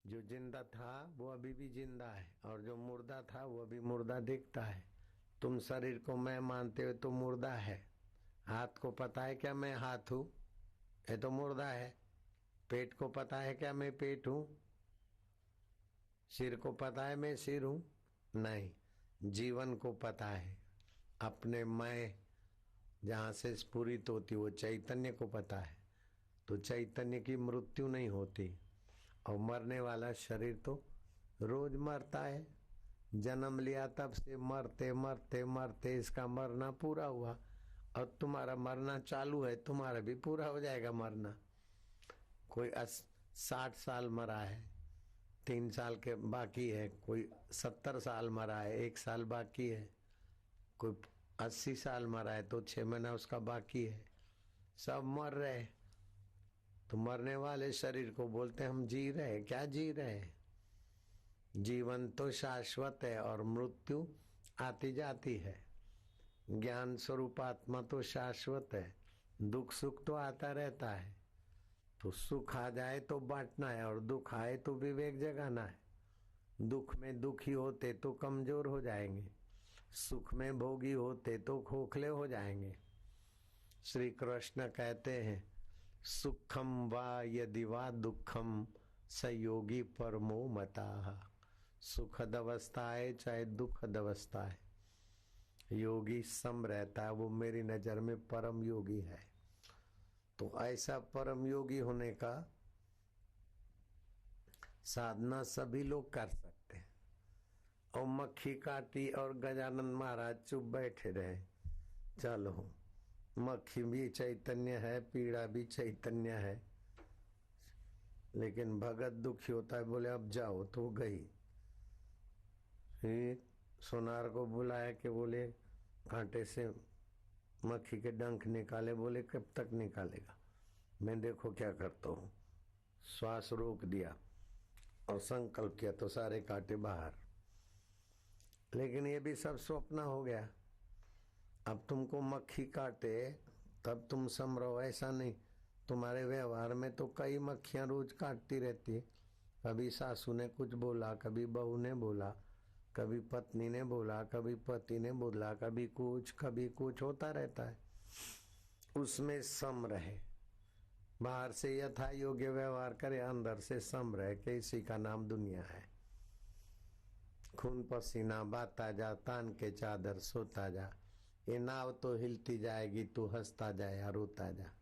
जो जिंदा था वो अभी भी जिंदा है और जो मुर्दा था वो अभी मुर्दा दिखता है। तुम शरीर को मैं मानते हो तो मुर्दा है। हाथ को पता है क्या मैं हाथ हूँ, ये तो मुर्दा है। पेट को पता है क्या मैं पेट हूँ, सिर को पता है मैं सिर हूँ, नहीं। जीवन को पता है, अपने मैं जहाँ से स्फुरित होती वो चैतन्य को पता है। तो चैतन्य की मृत्यु नहीं होती और मरने वाला शरीर तो रोज मरता है। जन्म लिया तब से मरते मरते मरते इसका मरना पूरा हुआ और तुम्हारा मरना चालू है, तुम्हारा भी पूरा हो जाएगा मरना। कोई 60 साल मरा है, 3 साल के बाकी है। कोई 70 साल मरा है, 1 साल बाकी है। कोई 80 साल मरा है तो 6 महीना उसका बाकी है। सब मर रहे। तो मरने वाले शरीर को बोलते हैं हम जी रहे। क्या जी रहे? जीवन तो शाश्वत है और मृत्यु आती जाती है। ज्ञान स्वरूप आत्मा तो शाश्वत है। दुख सुख तो आता रहता है। तो सुख आ जाए तो बांटना है और दुख आए तो विवेक जगाना है। दुख में दुखी होते तो कमजोर हो जाएंगे, सुख में भोगी होते तो खोखले हो जाएंगे। श्री कृष्ण कहते हैं सुखम वा यदि वा दुखम स योगी परमो मता। सुखद अवस्था है चाहे दुखद अवस्था है, योगी सम रहता है, वो मेरी नजर में परम योगी है। तो ऐसा परम योगी होने का साधना सभी लोग कर सकते हैं। और मक्खी काटी और गजानन महाराज चुप बैठे रहे। चलो, मक्खी भी चैतन्य है, पीड़ा भी चैतन्य है, लेकिन भगत दुखी होता है, बोले अब जाओ, तो गई। फिर सोनार को बुलाया कि बोले कांटे से मक्खी के डंक निकाले। बोले कब तक निकालेगा, मैं देखो क्या करता हूँ। श्वास रोक दिया और संकल्प किया तो सारे कांटे बाहर। लेकिन ये भी सब स्वप्न हो गया। अब तुमको मक्खी काटे तब तुम सम रहो, ऐसा नहीं। तुम्हारे व्यवहार में तो कई मक्खियां रोज काटती रहती है। कभी सासू ने कुछ बोला, कभी बहू ने बोला, कभी पत्नी ने बोला, कभी पति ने बोला, कभी कुछ होता रहता है। उसमें सम रहे। बाहर से यथा योग्य व्यवहार करे, अंदर से सम रहे कि इसी का नाम दुनिया है। खून पसीना बाता जा, तान के चादर सोता जा। ये नाव तो हिलती जाएगी, तू हंसता जा या रोता जा।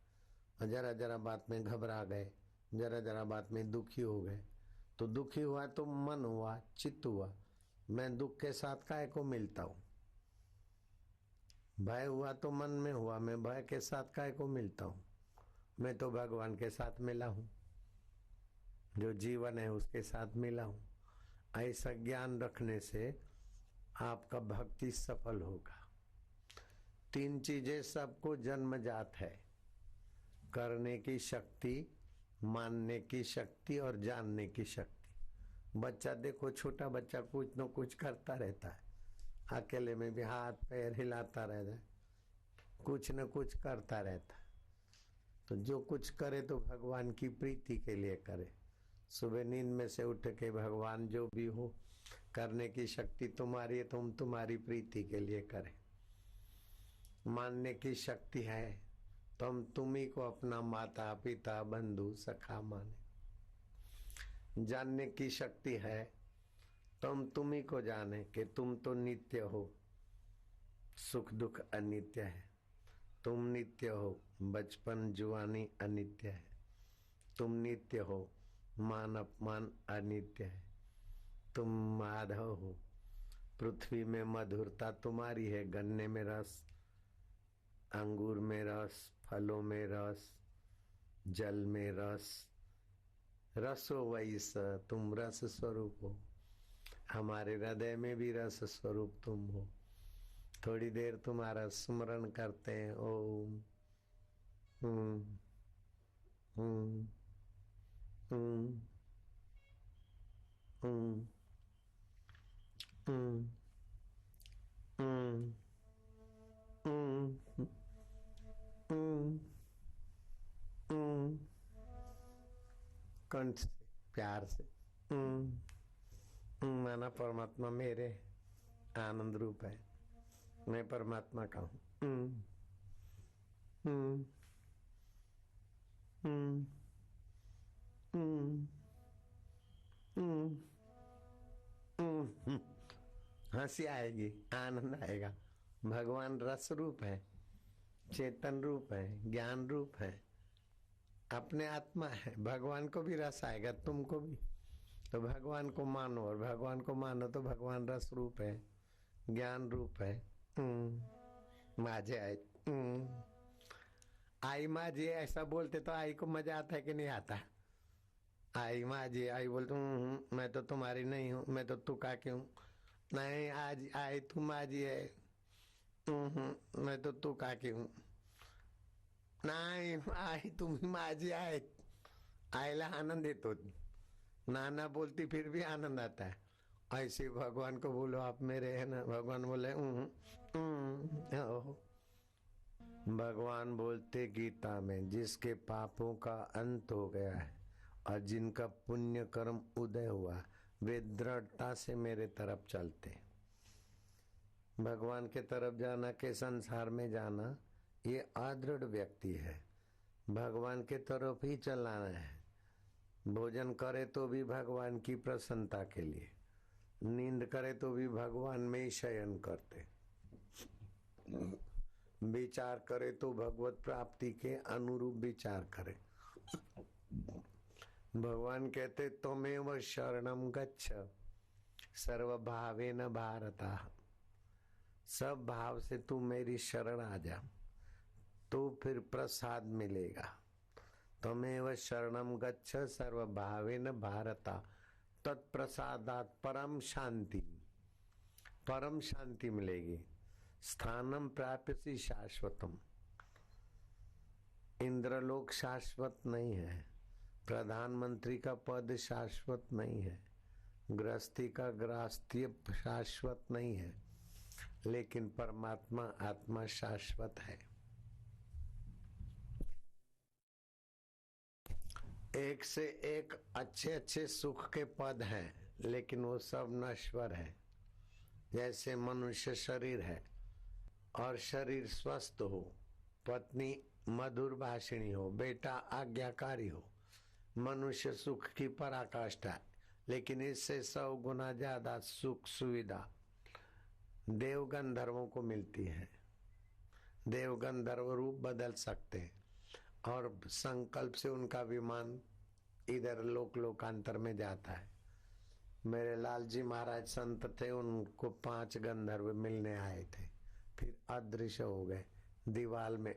और जरा जरा बात में घबरा गए, जरा जरा बात में दुखी हो गए। तो दुखी हुआ तो मन हुआ, चित्त हुआ, मैं दुख के साथ काहे को मिलता हूँ। भय हुआ तो मन में हुआ, मैं भय के साथ काहे को मिलता हूँ। मैं तो भगवान के साथ मिला हूँ, जो जीवन है उसके साथ मिला हूँ। ऐसा ज्ञान रखने से आपका भक्ति सफल होगा। 3 चीजें सबको जन्मजात है, करने की शक्ति, मानने की शक्ति और जानने की शक्ति। बच्चा देखो, छोटा बच्चा कुछ न कुछ करता रहता है, अकेले में भी हाथ पैर हिलाता रहता है, कुछ न कुछ करता रहता है। तो जो कुछ करे तो भगवान की प्रीति के लिए करे। सुबह नींद में से उठ के भगवान जो भी हो, करने की शक्ति तुम्हारी है, तुम तुम्हारी प्रीति के लिए करें। मानने की शक्ति है तो हम तुम्ही को अपना माता पिता बंधु सखा माने। जानने की शक्ति है तो हम तुम्ही को जाने कि तुम तो नित्य हो, सुख दुख अनित्य है। तुम नित्य हो, बचपन जुआनी अनित्य है। तुम नित्य हो, मान अपमान अनित्य है। तुम माधव हो, पृथ्वी में मधुरता तुम्हारी है, गन्ने में रस, अंगूर में रस, फलों में रस, जल में रस। रसो वैस, तुम रस स्वरूप हो। हमारे हृदय में भी रस स्वरूप तुम हो। थोड़ी देर तुम्हारा स्मरण करते हैं। ओम हूं हूं हूं हूं हूं हूं हूं हूं हूं। कंठ से प्यार से माना परमात्मा मेरे आनंद रूप है, मैं परमात्मा का हूँ। हंसी आएगी, आनंद आएगा। भगवान रस रूप है, चेतन रूप है, ज्ञान रूप है, अपने आत्मा है। भगवान को भी रस आएगा, तुमको भी। तो भगवान को मानो, और भगवान को मानो तो भगवान रस रूप है, ज्ञान रूप है। माझे आए आई माँ जी ऐसा बोलते तो आई को मजा आता है कि नहीं आता? आई माँ जी, आई बोलते मैं तो तुम्हारी नहीं हूँ, मैं तो तू का क्यों? नहीं, आज आई तू माँ जी है। मैं तो तू का क्यों? नाही, आई तुम्ही माझी आहे। आईला आनंद येतो, नाना बोलती फिर भी आनंद आता है। ऐसे भगवान को बोलो आप मेरे है ना, भगवान बोले भगवान बोलते गीता में, जिसके पापों का अंत हो गया है और जिनका पुण्य कर्म उदय हुआ, वे दृढ़ता से मेरे तरफ चलते। भगवान के तरफ जाना के संसार में जाना, ये अदृढ़ व्यक्ति है। भगवान के तरफ ही चलाना है। भोजन करे तो भी भगवान की प्रसन्नता के लिए, नींद करे तो भी भगवान में ही शयन करते, विचार करे तो भगवत प्राप्ति के अनुरूप विचार करे। भगवान कहते त्वमेव शरणम गच्छ सर्वभावेन भारता, सब भाव से तू मेरी शरण आ जा, तो फिर प्रसाद मिलेगा। त्वमेव शरणम गच्छ सर्वभावेन भारता तत्प्रसादात् परम शांति, परम शांति मिलेगी। स्थानम प्राप्यसि शाश्वतम, इंद्रलोक शाश्वत नहीं है, प्रधानमंत्री का पद शाश्वत नहीं है, गृहस्थी का गृहस्थी शाश्वत नहीं है, लेकिन परमात्मा आत्मा शाश्वत है। एक से एक अच्छे अच्छे सुख के पद हैं, लेकिन वो सब नश्वर है। जैसे मनुष्य शरीर है और शरीर स्वस्थ हो, पत्नी मधुर भाषिणी हो, बेटा आज्ञाकारी हो, मनुष्य सुख की पराकाष्ठा है। लेकिन इससे 100 गुना ज्यादा सुख सुविधा देव गंधर्वों को मिलती है। देव गंधर्व रूप बदल सकते हैं और संकल्प से उनका विमान इधर लोकांतर में जाता है। मेरे लाल जी महाराज संत थे, उनको 5 गंधर्व मिलने आए थे, फिर अदृश्य हो गए दीवाल में।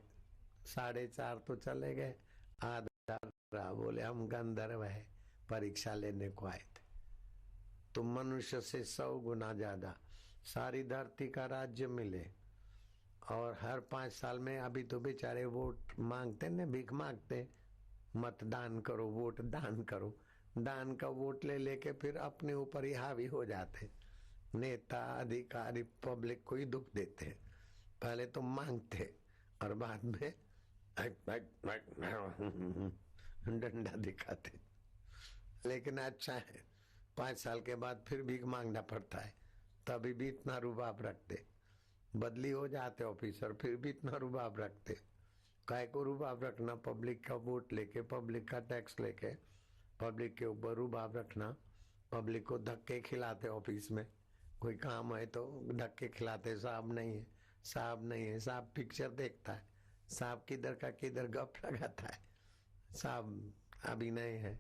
4.5 तो चले गए, आधा बोले हम गंधर्व है, परीक्षा लेने को आए थे। तो मनुष्य से 100 गुना ज्यादा सारी धरती का राज्य मिले, और हर 5 साल में, अभी तो बेचारे वोट मांगते न, भीख मांगते, मतदान करो, वोट दान करो। दान का वोट ले लेके फिर अपने ऊपर ही हावी हो जाते। नेता अधिकारी पब्लिक को ही दुख देते। पहले तो मांगते और बाद में डंडा दिखाते। लेकिन अच्छा है, 5 साल के बाद फिर भीख मांगना पड़ता है, तभी भी इतना रुबाब रखते। बदली हो जाते ऑफिसर, फिर भी इतना रुबाब रखते। काय को रुबाब रखना? पब्लिक का वोट लेके, पब्लिक का टैक्स लेके, पब्लिक के ऊपर रुबाब रखना। पब्लिक को धक्के खिलाते ऑफिस में, कोई काम है तो धक्के खिलाते। साहब नहीं है, साहब नहीं है, साहब पिक्चर देखता है, साहब किधर का किधर गप लगाता है, साहब अभी नहीं है।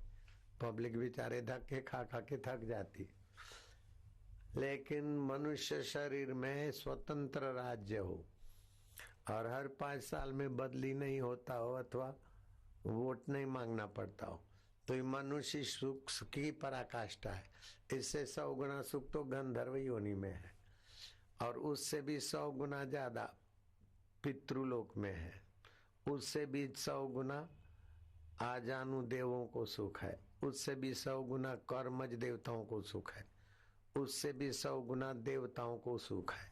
पब्लिक बेचारे धक्के खा खा के थक जाती। लेकिन मनुष्य शरीर में स्वतंत्र राज्य हो और हर 5 साल में बदली नहीं होता हो, अथवा वोट नहीं मांगना पड़ता हो, तो ये मनुष्य सुख की पराकाष्ठा है। इससे 100 गुना सुख तो गंधर्व योनि में है, और उससे भी 100 गुना ज्यादा पितृलोक में है, उससे भी 100 गुना आजानु देवों को सुख है, उससे भी 100 गुना कर्मज देवताओं को सुख है, उससे भी 100 गुना देवताओं को सुख है,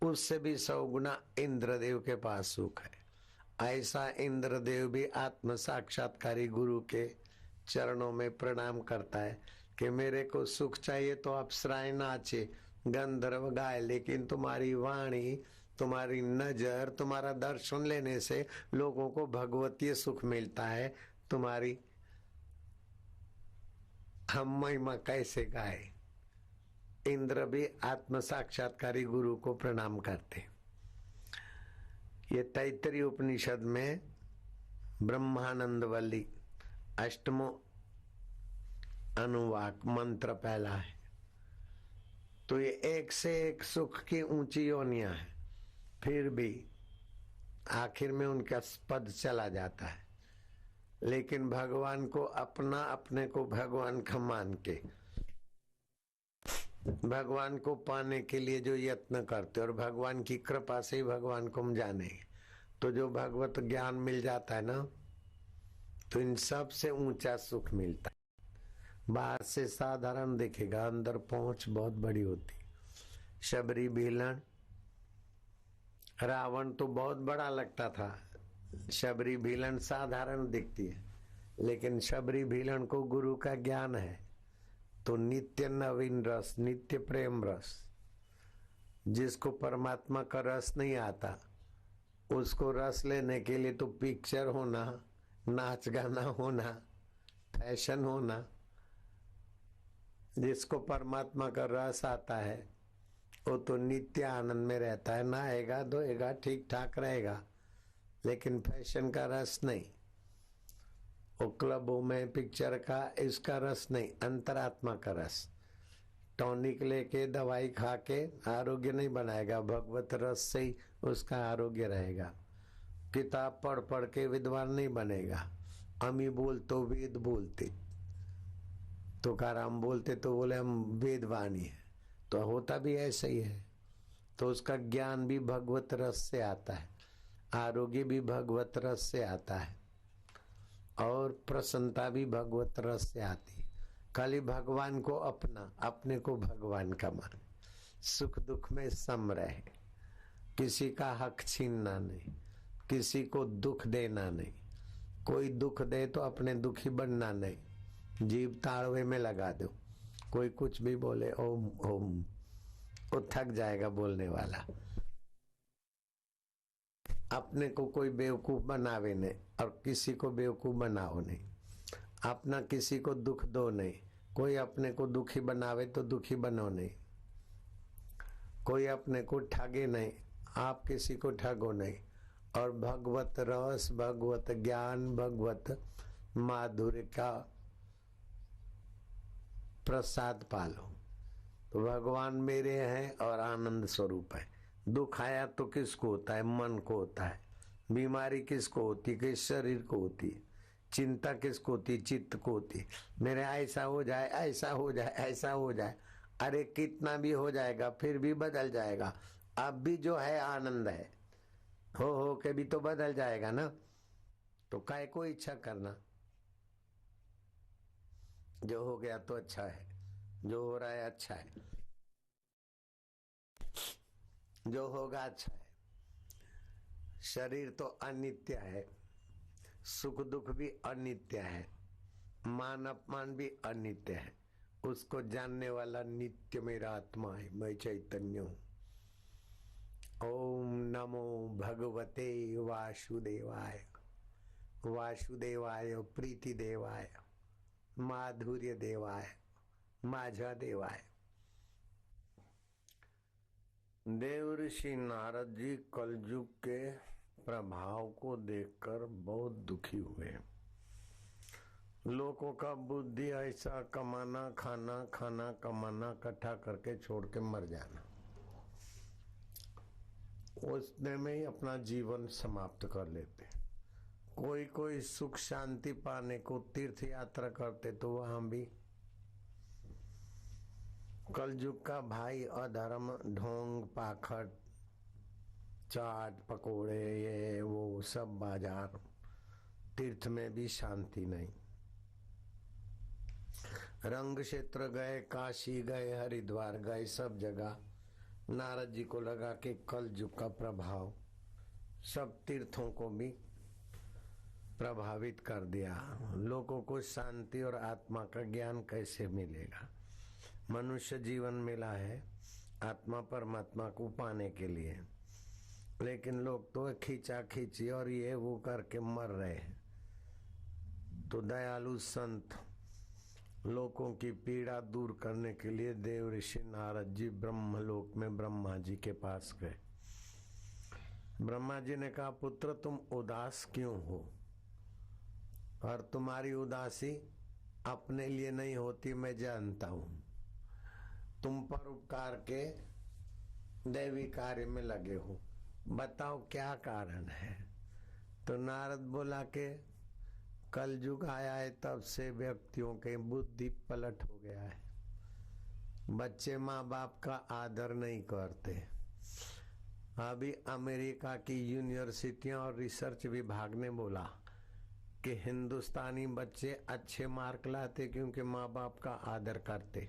उससे भी 100 गुना इंद्रदेव के पास सुख है। ऐसा इंद्रदेव भी आत्म साक्षात्कारी गुरु के चरणों में प्रणाम करता है, कि मेरे को सुख चाहिए तो अप्सराएं नाचे, गंधर्व गाए, लेकिन तुम्हारी वाणी, तुम्हारी नजर, तुम्हारा दर्शन लेने से लोगों को भगवतीय सुख मिलता है। तुम्हारी हम महिमा कैसे गाए। इंद्र भी आत्म साक्षात्कारी गुरु को प्रणाम करते। ये तैत्तरीय उपनिषद में ब्रह्मानंद वल्ली अष्टमो अनुवाक मंत्र पहला है। तो ये एक से एक सुख की ऊंची योनियां है, फिर भी आखिर में उनका पद चला जाता है। लेकिन भगवान को अपना, अपने को भगवान का मान के, भगवान को पाने के लिए जो यत्न करते और भगवान की कृपा से ही भगवान को हम जाने, तो जो भगवत ज्ञान मिल जाता है ना, तो इन सब से ऊंचा सुख मिलता है। बाहर से साधारण दिखेगा, अंदर पहुंच बहुत बड़ी होती। शबरी भीलन, रावण तो बहुत बड़ा लगता था, शबरी भीलन साधारण दिखती है, लेकिन शबरी भीलन को गुरु का ज्ञान है तो नित्य नवीन रस, नित्य प्रेम रस। जिसको परमात्मा का रस नहीं आता, उसको रस लेने के लिए तो पिक्चर होना, नाच गाना होना, फैशन होना। जिसको परमात्मा का रस आता है वो तो नित्य आनंद में रहता है, नहाएगा धोएगा ठीक ठाक रहेगा, लेकिन फैशन का रस नहीं, वो क्लबों में पिक्चर का इसका रस नहीं, अंतरात्मा का रस। टॉनिक लेके दवाई खा के आरोग्य नहीं बनाएगा, भगवत रस से ही उसका आरोग्य रहेगा। किताब पढ़ पढ़ के विद्वान नहीं बनेगा। अमी बोल तो वेद बोलते, तुकाराम बोलते तो बोले हम वेदवाणी है, तो होता भी ऐसा ही है। तो उसका ज्ञान भी भगवत रस से आता है, आरोग्य भी भगवत रस से आता है, और प्रसन्नता भी भगवत रस से आती है। खाली भगवान को अपना, अपने को भगवान का मान, सुख दुख में सम रहे, किसी का हक छीनना नहीं, किसी को दुख देना नहीं। कोई दुख दे तो अपने दुखी बनना नहीं, जीभ ताड़वे में लगा दो। कोई कुछ भी बोले ओम ओम, वो थक जाएगा बोलने वाला। अपने को कोई बेवकूफ बनावे नहीं और किसी को बेवकूफ बनाओ नहीं। अपना किसी को दुख दो नहीं, कोई अपने को दुखी बनावे तो दुखी बनो नहीं। कोई अपने को ठगे नहीं, आप किसी को ठगो नहीं। और भगवत रस, भगवत ज्ञान, भगवत माधुर्य का प्रसाद पालो। तो भगवान मेरे हैं और आनंद स्वरूप है। दुख आया तो किसको होता है? मन को होता है। बीमारी किसको होती है? किस शरीर को होती है। चिंता किसको होती है? चित्त को होती है। मेरे ऐसा हो जाए, ऐसा हो जाए, ऐसा हो जाए। अरे कितना भी हो जाएगा फिर भी बदल जाएगा। अब भी जो है आनंद है, हो के भी तो बदल जाएगा ना। तो काय को इच्छा करना, जो हो गया तो अच्छा है, जो हो रहा है अच्छा है, जो होगा अच्छा है। शरीर तो अनित्य है, सुख दुख भी अनित्य है, मान अपमान भी अनित्य है। उसको जानने वाला नित्य मेरा आत्मा है, मैं चैतन्य हूं। ओम नमो भगवते वासुदेवाय, वासुदेवाय प्रीति देवाय, माधुर्य देवाय, माझा देवाय। देव ऋषि नारद जी कलयुग के प्रभाव को देखकर बहुत दुखी हुए। लोगों का बुद्धि ऐसा, कमाना खाना, खाना कमाना, इकट्ठा करके छोड़ के मर जाना, उसने में ही अपना जीवन समाप्त कर लेते। कोई कोई सुख शांति पाने को तीर्थ यात्रा करते, तो वहां भी कलयुग का भाई अधर्म, ढोंग, पाखंड, चाट पकोड़े, ये वो सब बाजार, तीर्थ में भी शांति नहीं। रंग क्षेत्र गए, काशी गए, हरिद्वार गए, सब जगह नारद जी को लगा कि कलयुग का प्रभाव सब तीर्थों को भी प्रभावित कर दिया। लोगों को शांति और आत्मा का ज्ञान कैसे मिलेगा? मनुष्य जीवन मिला है आत्मा परमात्मा को पाने के लिए, लेकिन लोग तो खींचा खींची और ये वो करके मर रहे हैं। तो दयालु संत लोगों की पीड़ा दूर करने के लिए देव ऋषि नारद जी ब्रह्मलोक में ब्रह्मा जी के पास गए। ब्रह्मा जी ने कहा, पुत्र तुम उदास क्यों हो? और तुम्हारी उदासी अपने लिए नहीं होती, मैं जानता हूं। तुम पर उपकार के दैवी कार्य में लगे हो, बताओ क्या कारण है? तो नारद बोला कि कल युग आया है, तब से व्यक्तियों के बुद्धि पलट हो गया है। बच्चे माँ बाप का आदर नहीं करते। अभी अमेरिका की यूनिवर्सिटियां और रिसर्च विभाग ने बोला कि हिंदुस्तानी बच्चे अच्छे मार्क लाते क्योंकि माँ बाप का आदर करते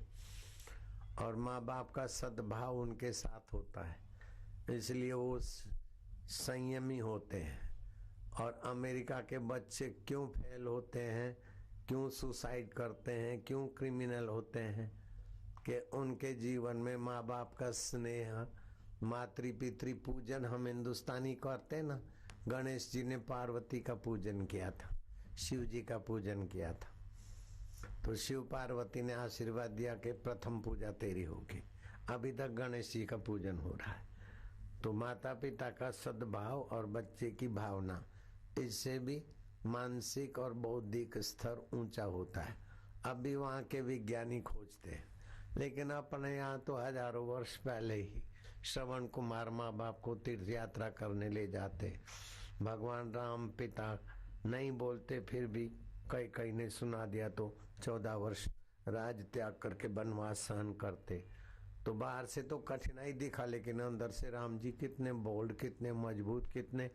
और माँ बाप का सद्भाव उनके साथ होता है, इसलिए वो संयमी होते हैं। और अमेरिका के बच्चे क्यों फेल होते हैं, क्यों सुसाइड करते हैं, क्यों क्रिमिनल होते हैं कि उनके जीवन में माँ बाप का स्नेह, मातृ पितृ पूजन हम हिंदुस्तानी करते ना। गणेश जी ने पार्वती का पूजन किया था, शिव जी का पूजन किया था, तो शिव पार्वती ने आशीर्वाद दिया कि प्रथम पूजा तेरी होगी। अभी तक गणेश जी का पूजन हो रहा है। तो माता पिता का सद्भाव और बच्चे की भावना, इससे भी मानसिक और बौद्धिक स्तर ऊंचा होता है। अब भी वहाँ के विज्ञानी खोजते हैं, लेकिन अपने यहाँ तो हजारों वर्ष पहले ही श्रवण कुमार माँ बाप को तीर्थ यात्रा करने ले जाते। भगवान राम पिता नहीं बोलते, फिर भी कई कई ने सुना दिया तो 14 वर्ष राज त्याग करके वनवास सहन करते। तो बाहर से तो कठिनाई दिखा, लेकिन अंदर से राम जी कितने बोल्ड, कितने मजबूत, कितने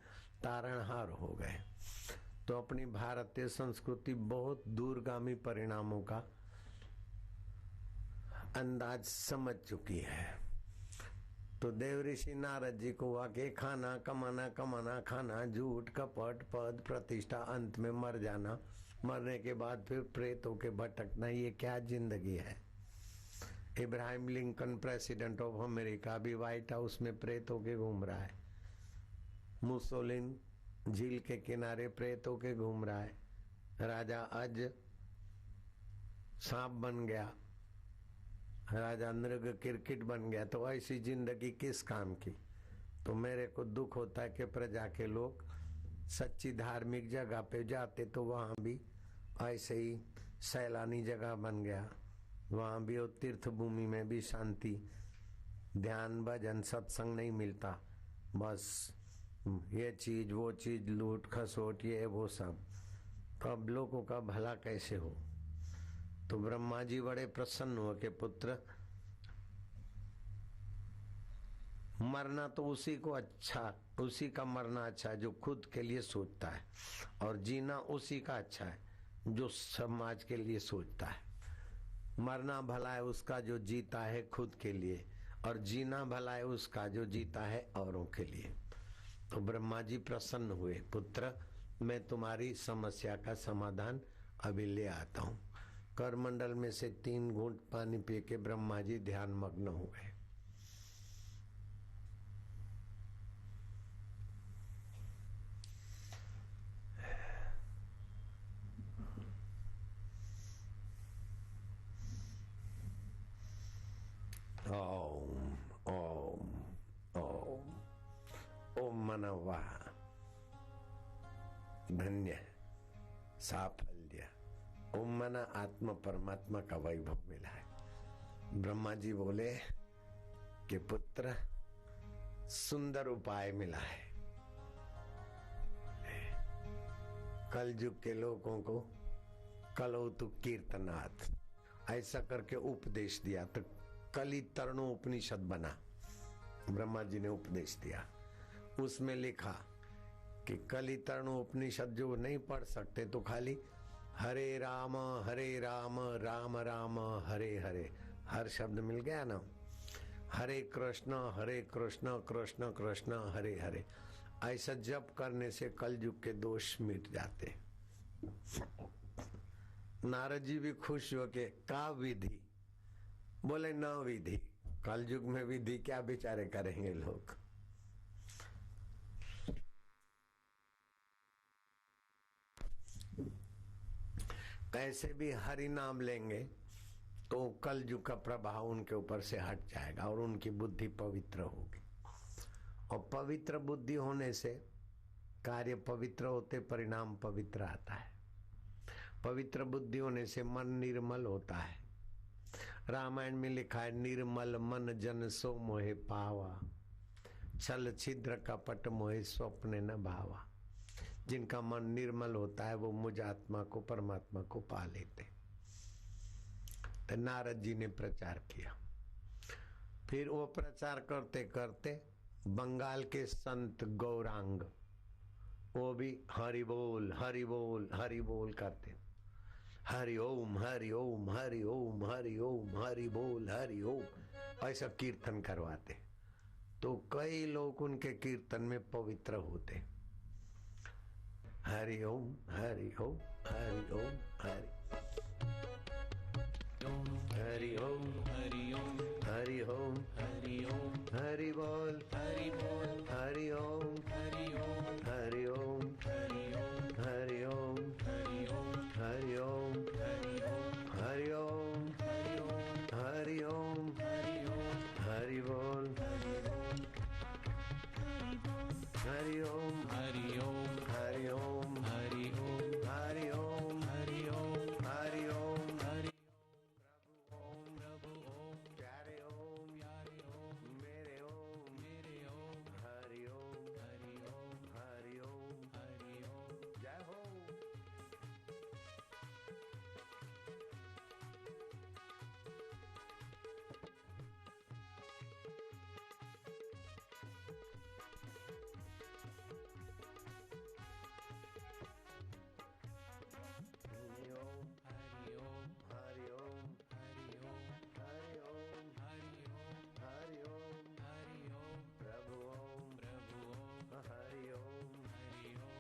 तारणहार हो गए। तो अपनी भारतीय संस्कृति बहुत दूरगामी परिणामों का अंदाज समझ चुकी है। तो देव ऋषि नारद जी को हुआ कि खाना कमाना, कमाना खाना, झूठ कपट पद प्रतिष्ठा, अंत में मर जाना, मरने के बाद फिर प्रेत होके भटकना, ये क्या जिंदगी है? Ibrahim Lincoln president of America भी व्हाइट हाउस में प्रेत होके घूम रहा है। मुसोलिन झील के किनारे प्रेत होके घूम रहा है। राजा अज सांप बन गया, राजा नृग क्रिकेट बन गया। तो ऐसी जिंदगी किस काम की? तो मेरे को दुख होता है कि प्रजा के लोग सच्ची धार्मिक जगह पे जाते तो वहां भी ऐसे ही सैलानी जगह बन गया, वहां भी और तीर्थ भूमि में भी शांति, ध्यान भजन सत्संग नहीं मिलता। बस ये चीज वो चीज, लूट खसोट, ये वो सब। तो अब लोगों का भला कैसे हो? तो ब्रह्मा जी बड़े प्रसन्न हुए कि पुत्र, मरना तो उसी को अच्छा, उसी का मरना अच्छा है जो खुद के लिए सोचता है, और जीना उसी का अच्छा है जो समाज के लिए सोचता है। मरना भला है उसका जो जीता है खुद के लिए, और जीना भला है उसका जो जीता है औरों के लिए। तो ब्रह्मा जी प्रसन्न हुए, पुत्र मैं तुम्हारी समस्या का समाधान अभी ले आता हूँ। करमंडल में से 3 घूंट पानी पी के ब्रह्मा जी ध्यान मग्न हो गए। ओम ओम ओम ओम मनवा धन्य साफल्य। ओम मना आत्मा परमात्मा का वैभव मिला है। ब्रह्मा जी बोले कि पुत्र सुंदर उपाय मिला है। कल युग के लोगों को कलौतु कीर्तनाथ ऐसा करके उपदेश दिया, तो कली तरणो उपनिषद बना। ब्रह्मा जी ने उपदेश दिया, उसमें लिखा कि कली तरणो उपनिषद जो नहीं पढ़ सकते तो खाली हरे राम राम राम हरे हरे, हर शब्द मिल गया ना। हरे कृष्ण कृष्ण कृष्ण हरे हरे, ऐसा जप करने से कलयुग के दोष मिट जाते। नारद जी भी खुश हो के का विधि, बोले न विधि, कलयुग में विधि क्या बेचारे करेंगे लोग। कैसे भी हरि नाम लेंगे तो कलयुग का प्रभाव उनके ऊपर से हट जाएगा और उनकी बुद्धि पवित्र होगी। और पवित्र बुद्धि होने से कार्य पवित्र होते, परिणाम पवित्र आता है। पवित्र बुद्धि होने से मन निर्मल होता है। रामायण में लिखा है, निर्मल मन जन सो मोहे पावा, छल छिद्र कपट मोहे स्वप्न न भावा। जिनका मन निर्मल होता है वो मुझ आत्मा को, परमात्मा को पा लेते। तो नारद जी ने प्रचार किया। फिर वो प्रचार करते करते बंगाल के संत गौरांग, वो भी हरि बोल हरि बोल हरि बोल करते। हरि ओम हरि ओम हरि ओम हरि ओम हरि बोल हरि ओम, ऐसा कीर्तन करवाते। तो कई लोग उनके कीर्तन में पवित्र होते। हरि ओम हरि ओम हरि ओम हरि हरि ओम हरि ओम हरि ओम हरि ओम हरि बोल हरि बोल हरि ओम हरि ओम हरि ओम हरि ओम हरि ओम हरि ओम हरि ओम हरि ओम हरि बोल हरि ओम हरि ओम हरि ओम हरि ओम हरि ओम हरि ओम हरि ओम हरि प्रभु ओम प्यारे ओम मेरे ओम हरि ओम हरि ओम जय हो। हरि ओम हरि ओम हरि ओम हरि ओम हरि ओम हरि ओम हरि ओम हरि ओम प्रभु ओम हरि ओम हरि ओम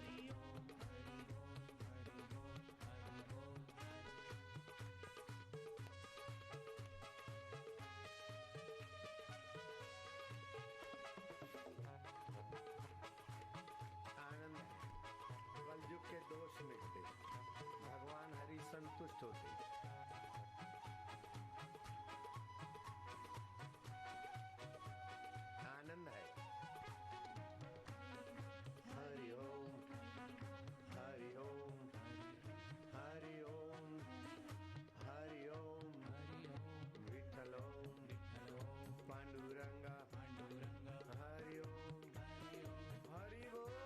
हरि ओम आनंद है। कलयुग के दोष मिटते, भगवान हरि संतुष्ट होते। आनंद है। हरि ओम हरि ओम हरि ओम हरि ओम विठ्ठल ओम पांडुरंगा हरि ओम हरि बोल।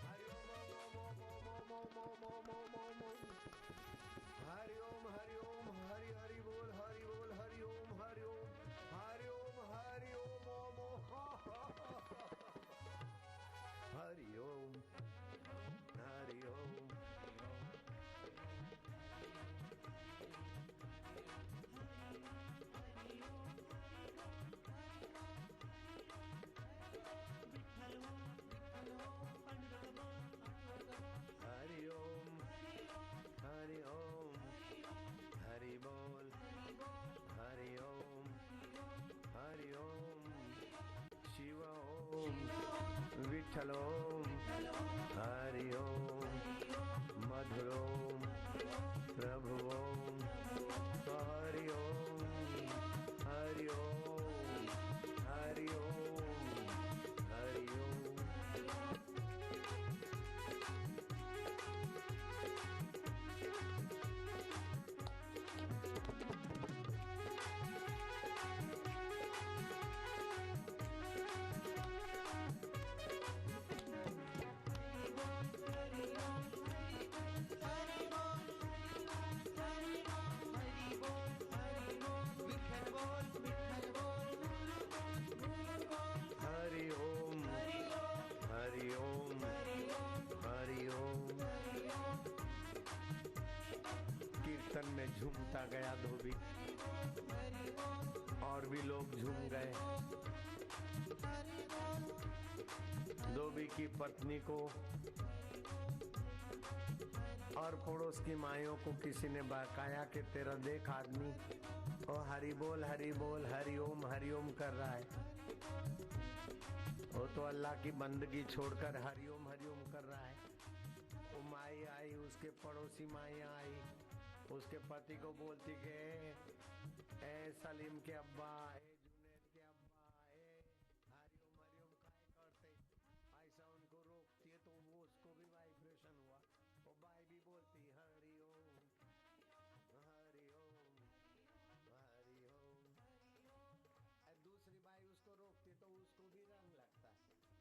हरि ओम ओम ओम ओम ओम ओम ओम ओम ओम ओम हरि ओम हरि ओम हरि हरि बोल हरि बोल हरि ओम हरि ओम हरि ओम हरि ओम ओम हरि ओम हरि ओम हरि ओम हरि ओम हरि बोल हरि ओम हरि ओम शिव ओम विठ्ठल ओम हरि ओम मधुर ओम प्रभु ओम हरि ओम हरि ओम हरि ओम हरि ओम। झूमता गया धोबी और भी लोग झूम गए। धोबी की पत्नी को और पड़ोस की माइयों को किसी ने बकाया कि तेरा देख आदमी और हरि बोल हरिओम कर रहा है। वो तो अल्लाह की बंदगी छोड़कर हरिओम कर रहा है। वो माई आई, उसके पड़ोसी माई आई, उसके पति को बोलती के ए सलीम के अब्बा, ए जुनैद के अब्बा, ए हरिओम काहे करते, ऐसा उनको रोकती है तो वो उसको भी वाइब्रेशन हुआ। वो बाई भी बोलती हरिओम। दूसरी बाई उसको रोकती तो उसको भी रंग लगता है।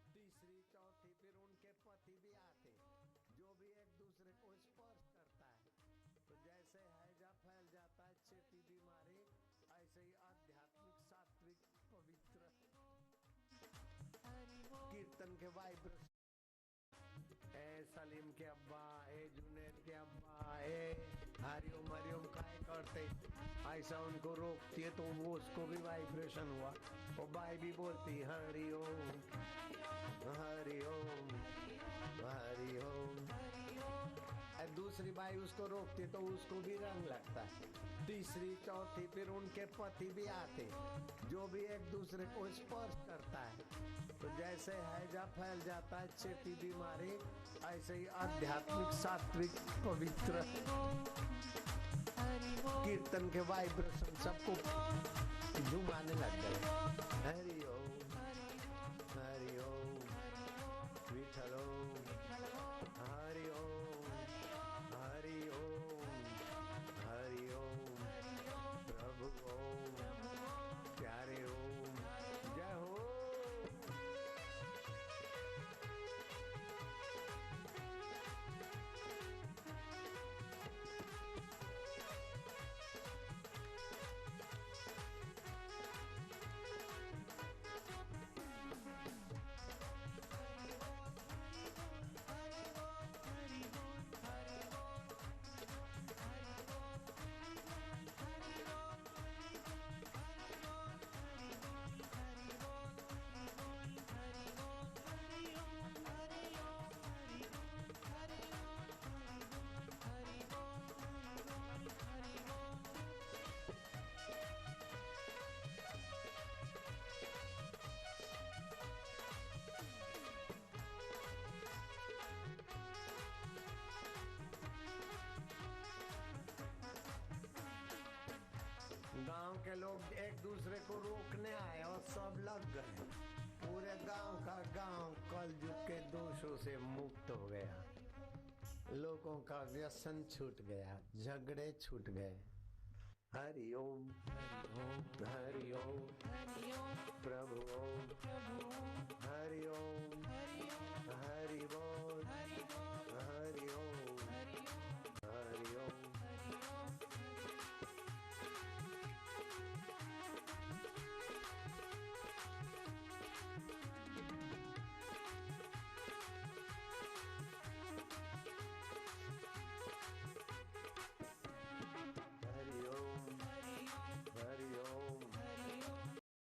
तीसरी चौथी फिर उनके पति भी आते, जो भी एक दूसरे को स्पर्श करता है तो जैसे हैजा फैल जाता है चेपी बीमारी, ऐसे ही आध्यात्मिक सात्विक पवित्र कीर्तन के वाइब्रेशन। ए सलीम के अब्बा, ए जुनैद के अब्बा, ए हरिओम काहे करते, ऐसा उनको रोकती है तो वो उसको भी वाइब्रेशन हुआ। वो बाई भी बोलती हरिओम। दूसरी बाई उसको रोकती तो उसको भी रंग लगता है। तीसरी चौथी फिर उनके पति भी आते, जो भी एक दूसरे को स्पर्श करता है तो जैसे हैजा फैल जाता है चेपी बीमारी, ऐसे ही आध्यात्मिक सात्विक पवित्र कीर्तन के वाइब्रेशन सबको झुमाने लग गए। हरिओम विठल ओम, हरिओम प्रभु ओम, प्यारे ओम, जय हो। गांव के लोग एक दूसरे को रोकने आए और सब लग गए। पूरे गांव का गांव कलयुग के दोषों से मुक्त हो गया। लोगों का व्यसन छूट गया, झगड़े छूट गए। हरिओम प्रभु ओम।